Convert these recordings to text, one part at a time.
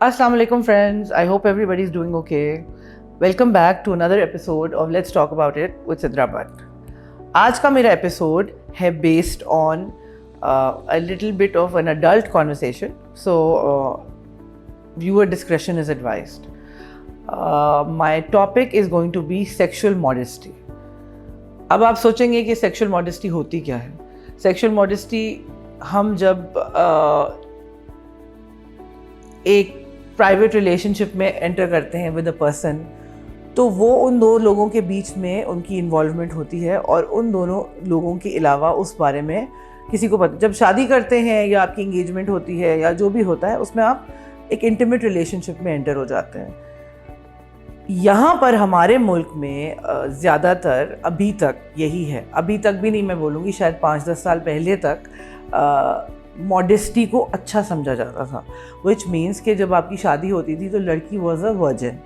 Assalamu alaikum friends, I hope everybody is doing okay. Welcome back to another episode of Let's Talk About It with Sidra Bhatt. आज का मेरा episode है based on a little bit of an adult conversation, so viewer discretion is advised. My topic is going to be sexual modesty. अब आप सोचेंगे कि sexual modesty होती क्या है? Sexual modesty हम जब एक प्राइवेट रिलेशनशिप में एंटर करते हैं विद अ पर्सन, तो वो उन दो लोगों के बीच में उनकी इन्वॉल्वमेंट होती है और उन दोनों लोगों के अलावा उस बारे में किसी को पता। जब शादी करते हैं या आपकी इंगेजमेंट होती है या जो भी होता है, उसमें आप एक इंटीमेट रिलेशनशिप में एंटर हो जाते हैं। यहाँ पर हमारे मुल्क में ज़्यादातर अभी तक यही है, अभी तक भी नहीं मैं बोलूँगी, शायद 5-10 साल पहले तक मॉडेस्टी को अच्छा समझा जाता था, विच मीन्स कि जब आपकी शादी होती थी तो लड़की वॉज अ वर्जिन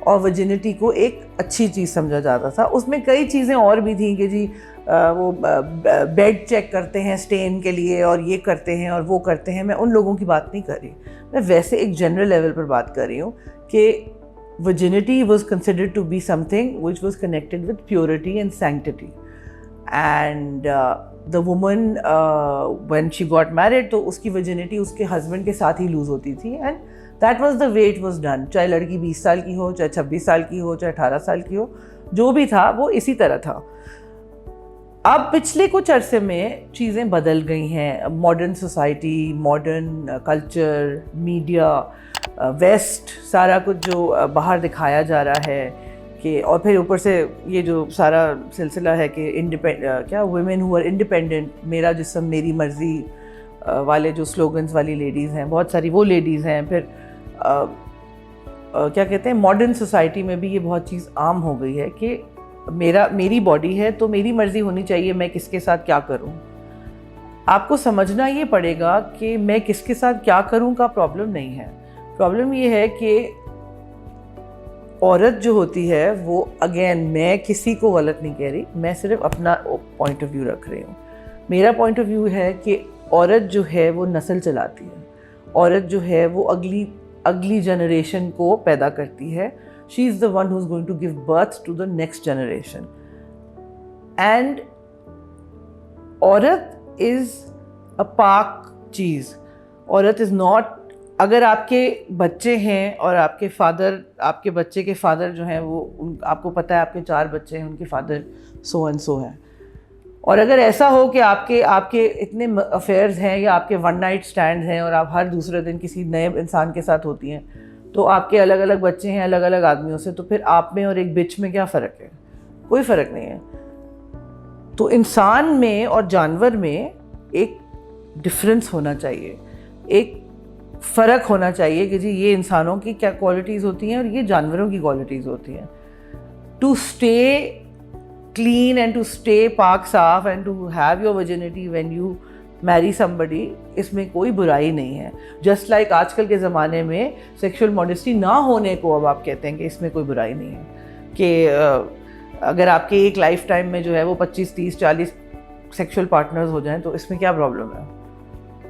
और वर्जिनिटी को एक अच्छी चीज़ समझा जाता था। उसमें कई चीज़ें और भी थी कि जी वो बेड चेक करते हैं स्टेन के लिए और ये करते हैं और वो करते हैं। मैं उन लोगों की बात नहीं कर रही, मैं वैसे एक जनरल लेवल पर बात कर रही हूँ कि virginity was considered to be something which was connected with purity and sanctity, and the woman when she got married तो उसकी virginity उसके husband के साथ ही lose होती थी, and that was the way it was done। चाहे लड़की 20 साल की हो, चाहे 26 साल की हो, चाहे 18 साल की हो, जो भी था वो इसी तरह था। अब पिछले कुछ अरसे में चीज़ें बदल गई हैं। Modern society, modern culture, media, west, सारा कुछ जो बाहर दिखाया जा रहा है कि, और फिर ऊपर से ये जो सारा सिलसिला है कि वुमेन हु आर इंडिपेंडेंट, मेरा जिस्म मेरी मर्ज़ी वाले जो स्लोगन्स वाली लेडीज़ हैं, बहुत सारी वो लेडीज़ हैं। फिर क्या कहते हैं, मॉडर्न सोसाइटी में भी ये बहुत चीज़ आम हो गई है कि मेरी बॉडी है तो मेरी मर्ज़ी होनी चाहिए, मैं किसके साथ क्या करूं। आपको समझना ये पड़ेगा कि मैं किसके साथ क्या करूं का प्रॉब्लम नहीं है। प्रॉब्लम ये है कि औरत जो होती है वो, अगेन मैं किसी को गलत नहीं कह रही, मैं सिर्फ अपना पॉइंट ऑफ व्यू रख रही हूँ। मेरा पॉइंट ऑफ व्यू है कि औरत जो है वो नस्ल चलाती है, औरत जो है वो अगली जनरेशन को पैदा करती है। She is the one who is going to give birth to the next generation. And औरत is a पाक चीज़। औरत is not, अगर आपके बच्चे हैं और आपके बच्चे के फादर जो हैं वो, आपको पता है आपके 4 बच्चे हैं, उनके फादर सो एंड सो हैं, और अगर ऐसा हो कि आपके इतने अफेयर्स हैं या आपके वन नाइट स्टैंड्स हैं और आप हर दूसरे दिन किसी नए इंसान के साथ होती हैं, तो आपके अलग अलग बच्चे हैं अलग अलग आदमियों से, तो फिर आप में और एक बिच में क्या फ़र्क है? कोई फ़र्क नहीं है। तो इंसान में और जानवर में एक डिफरेंस होना चाहिए, एक फ़र्क होना चाहिए कि जी ये इंसानों की क्या क्वालिटीज़ होती हैं और ये जानवरों की क्वालिटीज़ होती हैं। To stay clean and to stay पाक साफ and to have your virginity when you marry somebody, इसमें कोई बुराई नहीं है। जस्ट लाइक आजकल के ज़माने में सेक्सुअल मॉडेस्टी ना होने को अब आप कहते हैं कि इसमें कोई बुराई नहीं है, कि अगर आपके एक लाइफ टाइम में जो है वो 25, 30, 40 सेक्सुअल पार्टनर्स हो जाएं तो इसमें क्या प्रॉब्लम है?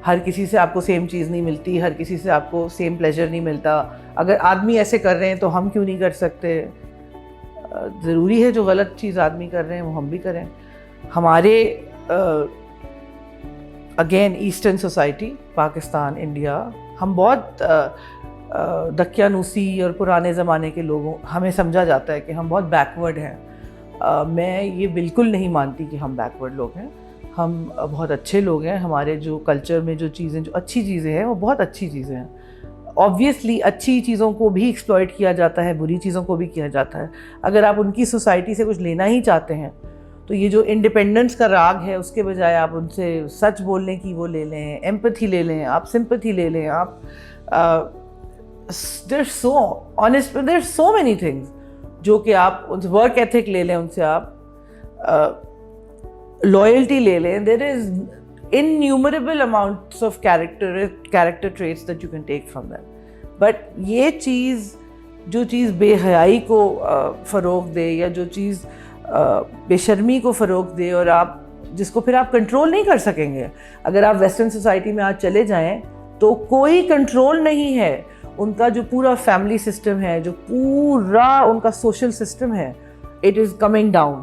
हर किसी से आपको सेम चीज़ नहीं मिलती, हर किसी से आपको सेम प्लेजर नहीं मिलता। अगर आदमी ऐसे कर रहे हैं तो हम क्यों नहीं कर सकते? ज़रूरी है जो गलत चीज़ आदमी कर रहे हैं वो हम भी करें। हमारे again eastern society, Pakistan, India, हम बहुत दकियानूसी और पुराने ज़माने के लोगों, हमें समझा जाता है कि हम बहुत बैकवर्ड हैं। मैं ये बिल्कुल नहीं मानती कि हम बैकवर्ड लोग हैं। हम बहुत अच्छे लोग हैं। हमारे जो कल्चर में जो चीज़ें, जो अच्छी चीज़ें हैं वो बहुत अच्छी चीज़ें हैं। ऑब्वियसली अच्छी चीज़ों को भी एक्सप्लॉइट किया जाता है, बुरी चीज़ों को भी किया जाता है। अगर आप उनकी सोसाइटी से कुछ लेना ही चाहते हैं तो ये जो इंडिपेंडेंस का राग है उसके बजाय आप उनसे सच बोलने की वो ले लें, एम्पैथी ले लें, आप सिंपैथी ले लें, आप they're so honest, there so many things जो कि आप उनसे वर्क एथिक ले लें, उनसे आप लॉयल्टी ले लें। There is innumerable amounts of character traits that you can take from them, but ये चीज़, जो चीज़ बेहयाई को फ़रोग़ दे या जो चीज़ बेशर्मी को फ़रोग़ दे और आप जिसको फिर आप कंट्रोल नहीं कर सकेंगे। अगर आप वेस्टर्न सोसाइटी में आज चले जाएं तो कोई कंट्रोल नहीं है। ان کا جو پورا فیملی سسٹم ہے, جو پورا ان کا سوشل سسٹم ہے, it is coming down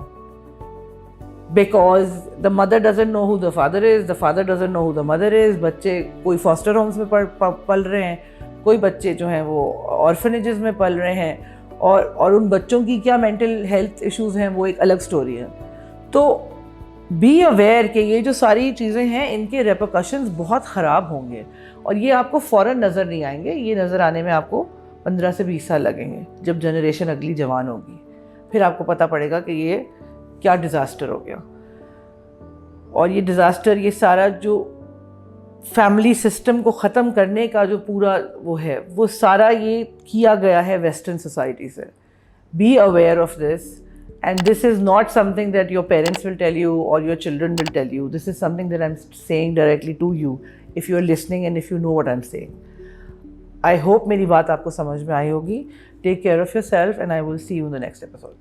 because the mother doesn't know who the father is, the father doesn't know who the mother is. بچے کوئی فاسٹر ہومس میں پل رہے ہیں, کوئی بچے جو ہیں وہ آرفنیجز میں پل رہے ہیں, اور ان بچوں کی کیا مینٹل ہیلتھ ایشوز ہیں وہ ایک الگ سٹوری ہے. تو بی اویئر کہ یہ جو ساری چیزیں ہیں ان کے ریپرکشنز بہت خراب ہوں گے, اور یہ آپ کو فوراً نظر نہیں آئیں گے. یہ نظر آنے میں آپ کو 15 سے 20 سال لگیں گے, جب جنریشن اگلی جوان ہوگی. پھر آپ کو پتہ پڑے گا کہ یہ کیا ڈیزاسٹر ہو گیا. اور یہ ڈیزاسٹر, یہ سارا جو فیملی سسٹم کو ختم کرنے کا جو پورا وہ ہے, وہ سارا یہ کیا گیا ہے ویسٹرن سوسائٹی سے. Be aware of this, and this is not something that your parents will tell you or your children will tell you. This is something that I'm saying directly to you if you're listening and if you know what I'm saying. I hope میری بات آپ کو سمجھ میں آئی ہوگی. Take care of yourself and I will see you in the next episode.